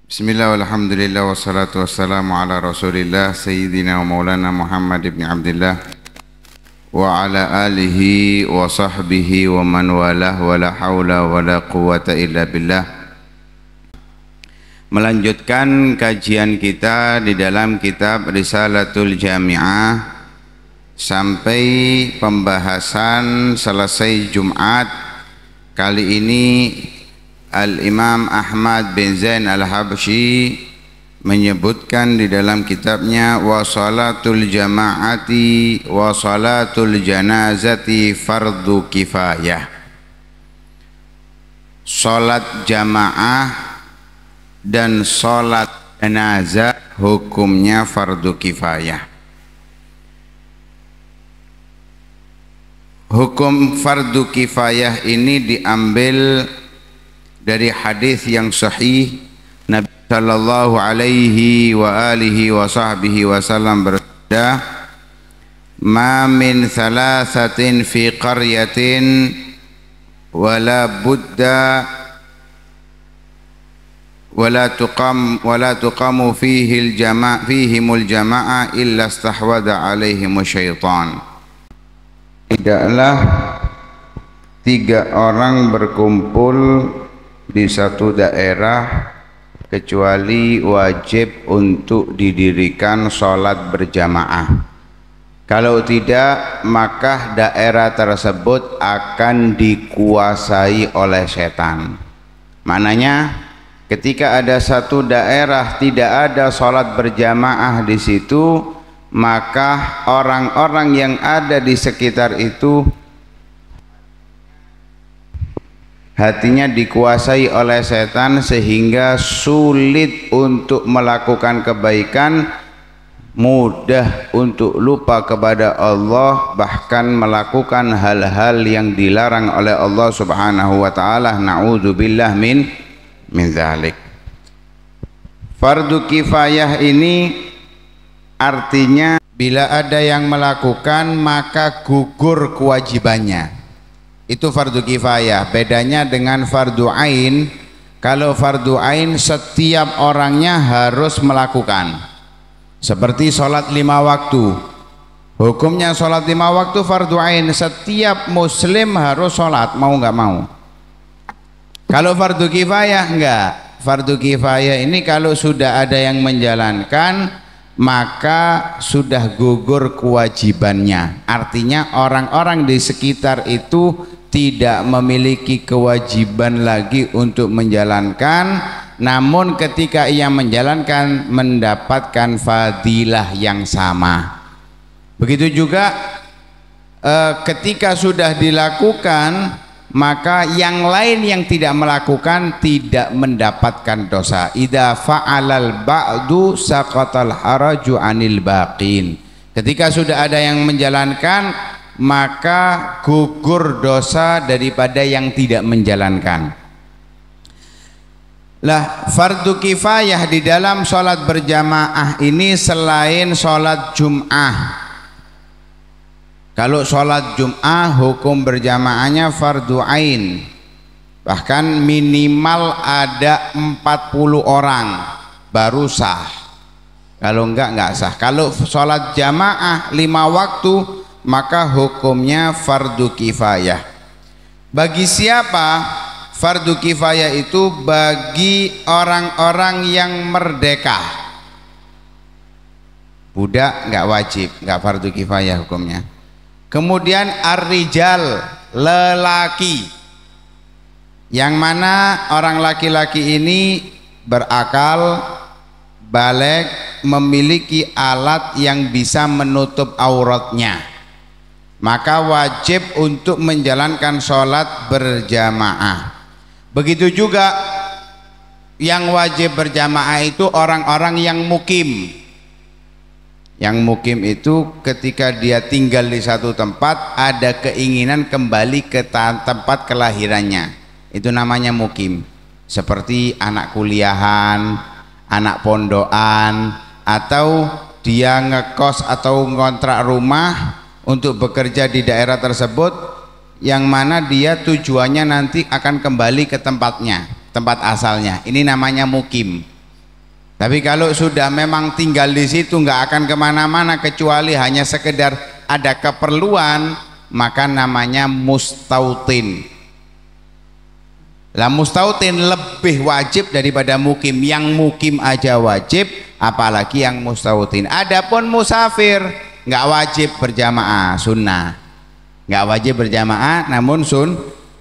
Bismillah walhamdulillah wassalatu wassalamu ala rasulillah Sayyidina wa maulana Muhammad ibn Abdullah wa ala alihi wa sahbihi wa man walah wa la hawla wa la quwata illa billah. Melanjutkan kajian kita di dalam kitab Risalatul Jami'ah sampai pembahasan selesai Jumat. Kali ini Al-Imam Ahmad bin Zain Al-Habsyi menyebutkan di dalam kitabnya wa salatul jama'ati wa salatul janazati fardu kifayah. Salat jamaah dan salat jenazah hukumnya fardu kifayah. Hukum fardu kifayah ini diambil dari hadis yang sahih. Nabi sallallahu alaihi wa alihi wa sahbihi wasallam bersabda, "Ma min thalathatin fi qaryatin wala budda wala tuqamu fihimul jamaah illa istahwada alaihimu syaitan." Tidaklah tiga orang berkumpul di satu daerah kecuali wajib untuk didirikan sholat berjamaah. Kalau tidak, maka daerah tersebut akan dikuasai oleh setan. Maknanya, ketika ada satu daerah tidak ada sholat berjamaah di situ, maka orang-orang yang ada di sekitar itu hatinya dikuasai oleh setan sehingga sulit untuk melakukan kebaikan, mudah untuk lupa kepada Allah, bahkan melakukan hal-hal yang dilarang oleh Allah Subhanahu wa taala. Na'udzubillah min dzalik. Fardu kifayah ini artinya bila ada yang melakukan maka gugur kewajibannya. Itu fardu kifayah. Bedanya dengan fardu ain, kalau fardu ain setiap orangnya harus melakukan. Seperti sholat 5 waktu. Hukumnya sholat 5 waktu fardu ain, setiap muslim harus sholat mau nggak mau. Kalau fardu kifayah enggak. Fardu kifayah ini kalau sudah ada yang menjalankan maka sudah gugur kewajibannya. Artinya orang-orang di sekitar itu tidak memiliki kewajiban lagi untuk menjalankan, namun ketika ia menjalankan mendapatkan fadilah yang sama. Begitu juga ketika sudah dilakukan, maka yang lain yang tidak melakukan tidak mendapatkan dosa. Idza fa'alal ba'du saqatal haraju 'anil baqin. Ketika sudah ada yang menjalankan, maka gugur dosa daripada yang tidak menjalankan. Lah, fardu kifayah di dalam sholat berjamaah ini selain sholat Jum'ah. Kalau sholat Jum'ah hukum berjamaahnya fardu ain, bahkan minimal ada 40 orang baru sah. Kalau enggak sah. Kalau sholat jamaah 5 waktu maka hukumnya fardu kifayah. Bagi siapa fardu kifayah itu? Bagi orang-orang yang merdeka. Budak enggak wajib, enggak fardu kifayah hukumnya. Kemudian ar-rijal, lelaki, yang mana orang laki-laki ini berakal, baligh, memiliki alat yang bisa menutup auratnya, maka wajib untuk menjalankan sholat berjamaah. Begitu juga yang wajib berjamaah itu orang-orang yang mukim. Yang mukim itu ketika dia tinggal di satu tempat ada keinginan kembali ke tempat kelahirannya, itu namanya mukim. Seperti anak kuliahan, anak pondokan, atau dia ngekos atau ngontrak rumah untuk bekerja di daerah tersebut, yang mana dia tujuannya nanti akan kembali ke tempatnya, tempat asalnya. Ini namanya mukim. Tapi kalau sudah memang tinggal di situ nggak akan kemana-mana kecuali hanya sekedar ada keperluan, maka namanya mustautin. Lah mustautin lebih wajib daripada mukim. Yang mukim aja wajib, apalagi yang mustautin. Adapun musafir nggak wajib berjamaah, sunnah. Nggak wajib berjamaah, namun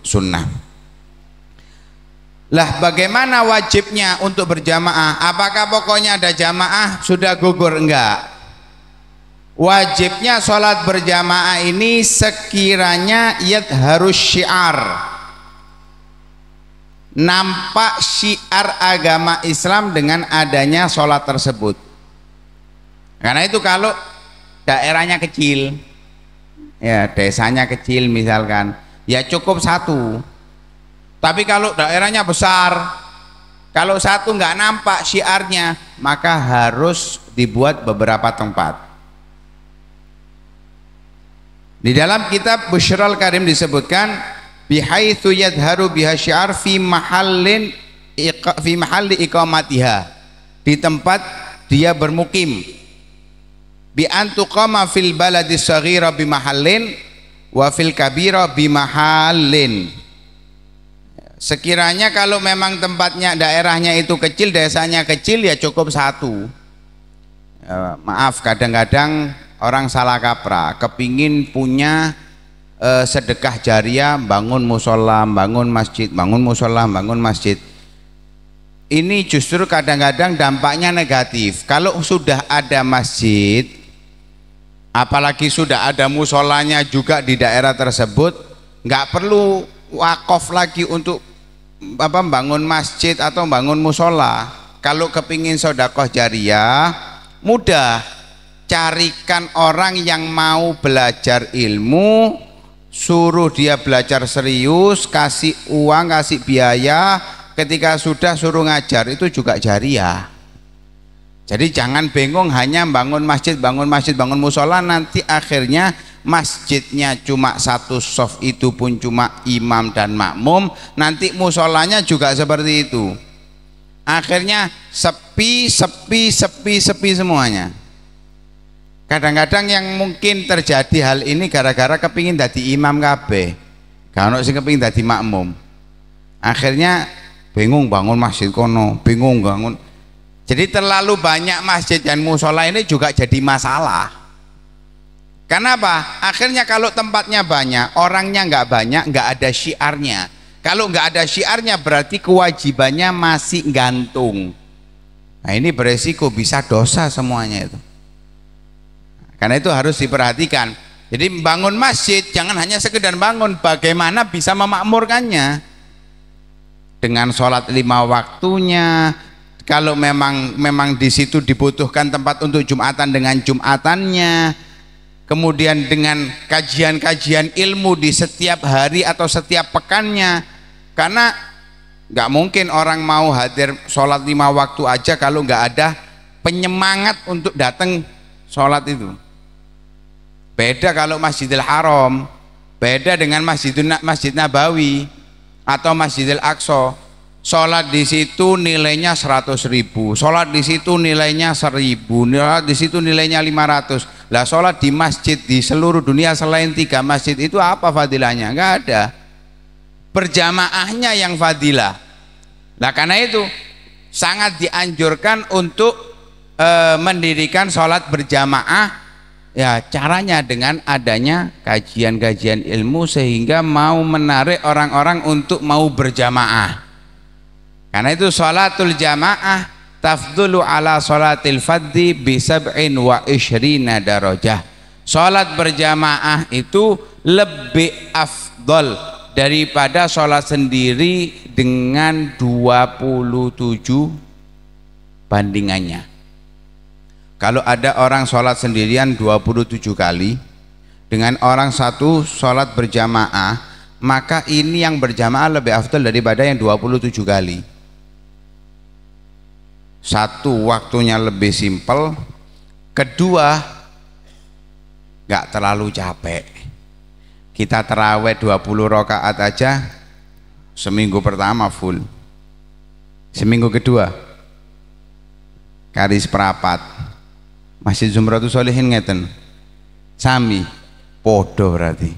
sunnah. Lah bagaimana wajibnya untuk berjamaah? Apakah pokoknya ada jamaah sudah gugur? Enggak. Wajibnya sholat berjamaah ini sekiranya harus syiar, nampak syiar agama Islam dengan adanya sholat tersebut. Karena itu kalau daerahnya kecil, ya desanya kecil misalkan, ya cukup satu. Tapi kalau daerahnya besar, kalau satu nggak nampak syiarnya, maka harus dibuat beberapa tempat. Di dalam kitab Busyral Karim disebutkan bihaitsu yadharu biha syiar fi mahalli iqamatiha, di tempat dia bermukim, bi antuqama fil baladi shaghira bi mahallin wa fil kabira bi mahallin. Sekiranya kalau memang tempatnya daerahnya itu kecil, desanya kecil, ya cukup satu. Maaf, kadang-kadang orang salah kaprah, kepingin punya sedekah jariah, bangun musola, bangun masjid, bangun musola, bangun masjid. Ini justru kadang-kadang dampaknya negatif. Kalau sudah ada masjid, apalagi sudah ada musolanya juga di daerah tersebut, nggak perlu wakaf lagi untuk bangun masjid atau bangun musola. Kalau kepingin sedekah jariah, mudah, carikan orang yang mau belajar ilmu, suruh dia belajar serius, kasih uang, kasih biaya, ketika sudah suruh ngajar, itu juga jariah. Jadi jangan bingung hanya bangun masjid, bangun musola, nanti akhirnya masjidnya cuma satu shaf, itu pun cuma imam dan makmum, nanti musolanya juga seperti itu, akhirnya sepi semuanya. Kadang-kadang yang mungkin terjadi hal ini gara-gara kepingin dadi imam kabeh, kalau sing kepingin dadi makmum, akhirnya bingung bangun masjid kono, bingung bangun. Jadi terlalu banyak masjid dan musola ini juga jadi masalah. Kenapa? Akhirnya kalau tempatnya banyak, orangnya nggak banyak, nggak ada syiarnya. Kalau nggak ada syiarnya berarti kewajibannya masih gantung. Nah ini beresiko bisa dosa semuanya itu. Karena itu harus diperhatikan. Jadi bangun masjid jangan hanya sekedar bangun, bagaimana bisa memakmurkannya dengan sholat 5 waktunya. Kalau memang di situ dibutuhkan tempat untuk Jumatan, dengan Jumatannya, kemudian dengan kajian-kajian ilmu di setiap hari atau setiap pekannya. Karena nggak mungkin orang mau hadir sholat 5 waktu aja kalau nggak ada penyemangat untuk datang sholat itu. Beda kalau Masjidil Haram, beda dengan Masjid Nabawi atau Masjidil Aqsa. Sholat di situ nilainya 100.000, sholat di situ nilainya 1.000, sholat di situ nilainya 500. Lah sholat di masjid di seluruh dunia selain 3 masjid itu apa fadilahnya? Nggak ada. Berjamaahnya yang fadilah. Nah karena itu sangat dianjurkan untuk mendirikan sholat berjamaah. Ya caranya dengan adanya kajian-kajian ilmu sehingga mau menarik orang-orang untuk mau berjamaah. Karena itu sholatul jamaah tafdulu ala sholatil fadhi bi 27 darajah. Sholat berjamaah itu lebih afdol daripada sholat sendiri dengan 27 bandingannya. Kalau ada orang sholat sendirian 27 kali, dengan orang satu sholat berjamaah, maka ini yang berjamaah lebih afdal daripada yang 27 kali. Satu, waktunya lebih simpel. Kedua, nggak terlalu capek. Kita terawih 20 rakaat aja seminggu pertama full. Seminggu kedua kari seprapat. Masjid Zumratus Sholihin ngeten sami podo berarti.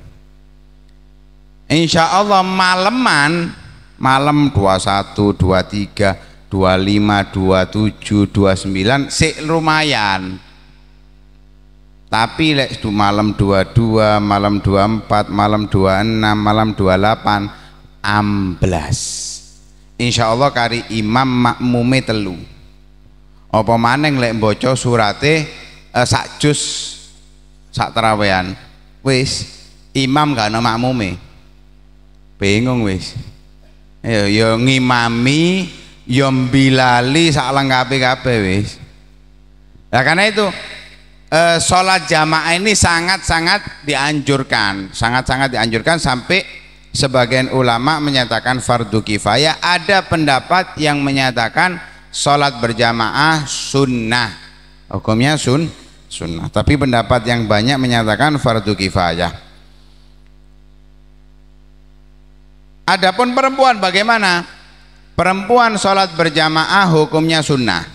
Insya Allah maleman, malam 21, 23, 25, 27, 29 sik lumayan. Tapi lek malam 22, malam 24, malam 26, malam 28 amblas. Insya Allah kari imam makmume telu. Apa maneng lek mbaca surate sak juz sak terawehan. Wis imam gak ana makmume. Bingung wis. Ya ngimami, ya mbilali sak lengkape kabeh wis. Nah karena itu sholat jamaah ini sangat-sangat dianjurkan, sangat-sangat dianjurkan sampai sebagian ulama menyatakan fardu kifayah. Ada pendapat yang menyatakan sholat berjamaah sunnah, hukumnya sunnah. Tapi pendapat yang banyak menyatakan fardu kifayah. Adapun perempuan bagaimana? Perempuan sholat berjamaah hukumnya sunnah.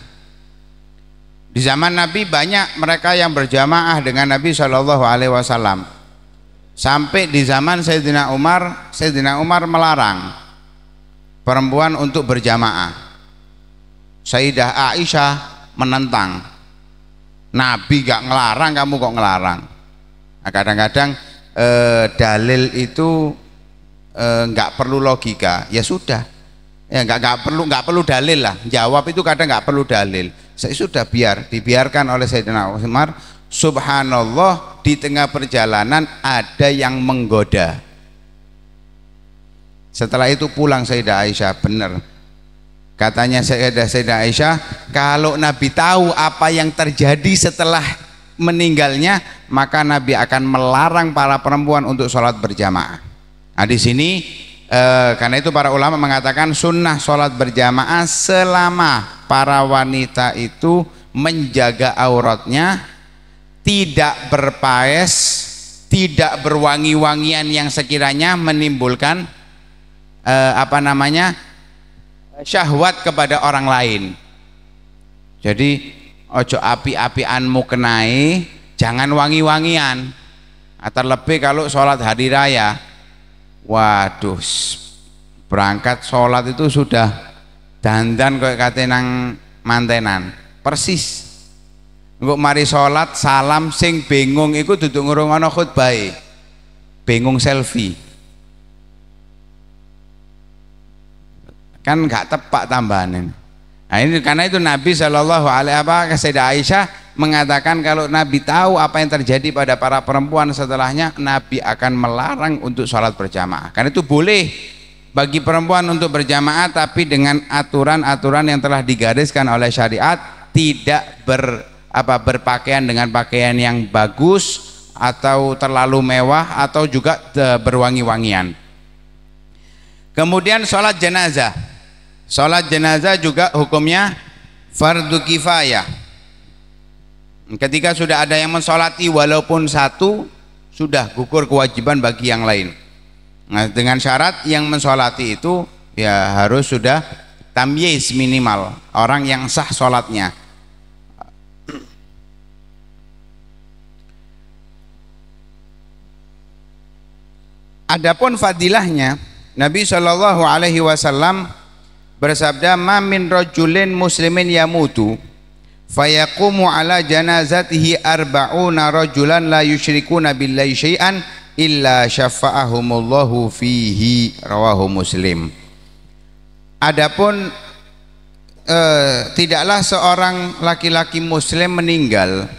Di zaman Nabi banyak mereka yang berjamaah dengan Nabi Shallallahu Alaihi Wasallam. Sampai di zaman Sayyidina Umar melarang perempuan untuk berjamaah. Sayyidah Aisyah menentang. Nabi gak ngelarang, kamu kok ngelarang? Nah, kadang-kadang dalil itu nggak perlu logika, ya sudah, ya nggak perlu dalil lah. Jawab itu kadang nggak perlu dalil. Saya sudah dibiarkan oleh Sayyidina Umar. Subhanallah, di tengah perjalanan ada yang menggoda. Setelah itu pulang Sayyidah Aisyah, benar katanya Sayyidah Aisyah, kalau Nabi tahu apa yang terjadi setelah meninggalnya, maka Nabi akan melarang para perempuan untuk sholat berjamaah. Nah di sini karena itu para ulama mengatakan sunnah sholat berjamaah selama para wanita itu menjaga auratnya, tidak berpaes, tidak berwangi-wangian yang sekiranya menimbulkan syahwat kepada orang lain. Jadi ojo api-apianmu kenai, jangan wangi-wangian. Terlebih kalau sholat hari raya, waduh, berangkat sholat itu sudah dandan kayak kate nang mantenan persis. Engko mari sholat salam sing bingung iku duduk ngrungokno khutbah, bingung selfie, kan gak tepak tambahan. Nah ini karena itu Nabi Shallallahu Alaihi Wasallam, Sayyidah Aisyah mengatakan kalau Nabi tahu apa yang terjadi pada para perempuan setelahnya, Nabi akan melarang untuk sholat berjamaah. Karena itu boleh bagi perempuan untuk berjamaah, tapi dengan aturan-aturan yang telah digariskan oleh syariat, tidak berpakaian dengan pakaian yang bagus atau terlalu mewah atau juga berwangi-wangian. Kemudian sholat jenazah. Sholat jenazah juga hukumnya fardu kifayah. Ketika sudah ada yang mensolati walaupun satu, sudah gugur kewajiban bagi yang lain. Nah, dengan syarat yang mensolati itu ya harus sudah tamyiz minimal, orang yang sah sholatnya. Adapun fadilahnya, Nabi Shallallahu Alaihi Wasallam bersabda, "Ma min rajulin muslimin yamutu fayaqumu ala janazatihi arba'una rajulan la yusyrikuna billahi syai'an illa syafa'ahumullahu fihi." Rawahu Muslim. Adapun tidaklah seorang laki-laki muslim meninggal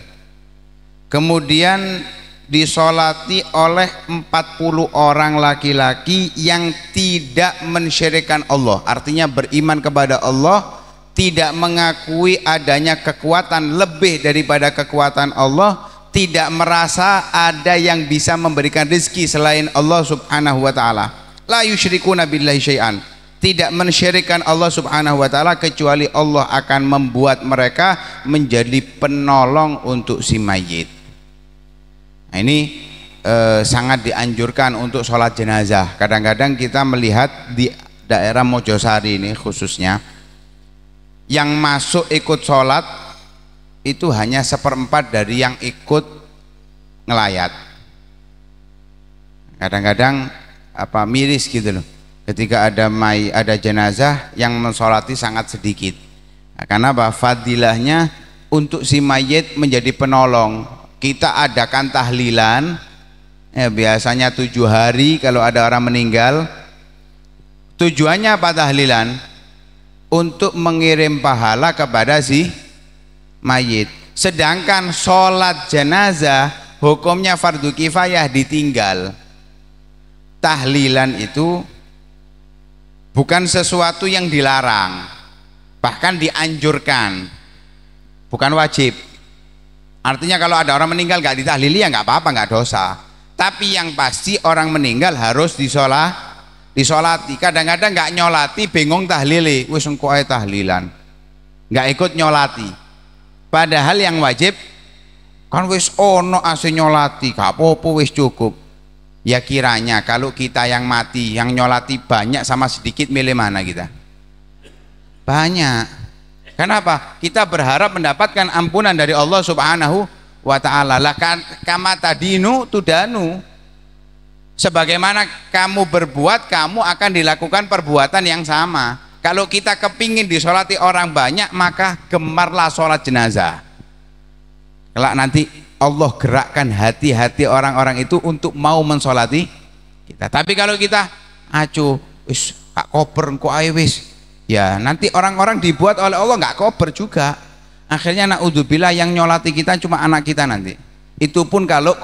kemudian disolati oleh 40 orang laki-laki yang tidak mensyirikkan Allah, artinya beriman kepada Allah, tidak mengakui adanya kekuatan lebih daripada kekuatan Allah, tidak merasa ada yang bisa memberikan rezeki selain Allah subhanahu wa ta'ala. La yusyrikuna billahi syai'an, tidak mensyirikkan Allah subhanahu wa ta'ala, kecuali Allah akan membuat mereka menjadi penolong untuk si mayit. Nah, ini sangat dianjurkan untuk sholat jenazah. Kadang-kadang kita melihat di daerah Mojosari ini khususnya, yang masuk ikut sholat itu hanya 1/4 dari yang ikut ngelayat. Kadang-kadang miris gitu loh, ketika ada jenazah yang mensolati sangat sedikit. Nah, karena fadilahnya untuk si mayit menjadi penolong. Kita adakan tahlilan biasanya 7 hari kalau ada orang meninggal. Tujuannya apa tahlilan? Untuk mengirim pahala kepada si mayit. Sedangkan sholat jenazah hukumnya fardu kifayah, ditinggal. Tahlilan itu bukan sesuatu yang dilarang, bahkan dianjurkan, bukan wajib. Artinya kalau ada orang meninggal nggak ditahlili ya nggak apa-apa, nggak dosa. Tapi yang pasti orang meninggal harus disolati. Kadang-kadang nggak nyolati, bingung tahlili, wis engko ae tahlilan, nggak ikut nyolati. Padahal yang wajib kan wis ono ase nyolati, gak apa-apa, wis cukup. Ya kiranya kalau kita yang mati, yang nyolati banyak sama sedikit, milih mana kita? Banyak. Kenapa? Kita berharap mendapatkan ampunan dari Allah Subhanahu wa ta'ala. Lah kama tadinu tudanu. Sebagaimana kamu berbuat, kamu akan dilakukan perbuatan yang sama. Kalau kita kepingin disolati orang banyak, maka gemarlah sholat jenazah. Kelak nanti Allah gerakkan hati-hati orang-orang itu untuk mau mensolati kita. Tapi kalau kita acuh, wis gak kober engko ae wis, ya nanti orang-orang dibuat oleh Allah nggak kober juga. Akhirnya naudzubillah yang nyolati kita cuma anak kita nanti. Itu pun kalau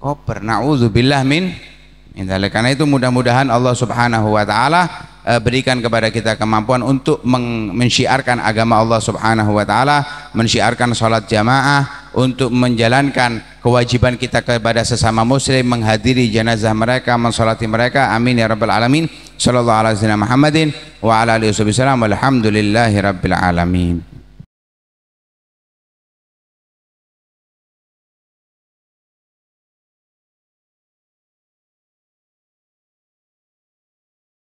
kober, naudzubillah min dzalik. Karena itu mudah-mudahan Allah Subhanahu wa taala berikan kepada kita kemampuan untuk mensyiarkan agama Allah Subhanahu wa taala, mensyiarkan salat jamaah, untuk menjalankan kewajiban kita kepada sesama muslim, menghadiri jenazah mereka, mensolati mereka. Amin ya rabbal alamin. Sallallahu alaihi wasallam Muhammadin wa ala alihi wasallam. Walhamdulillahi rabbil alamin.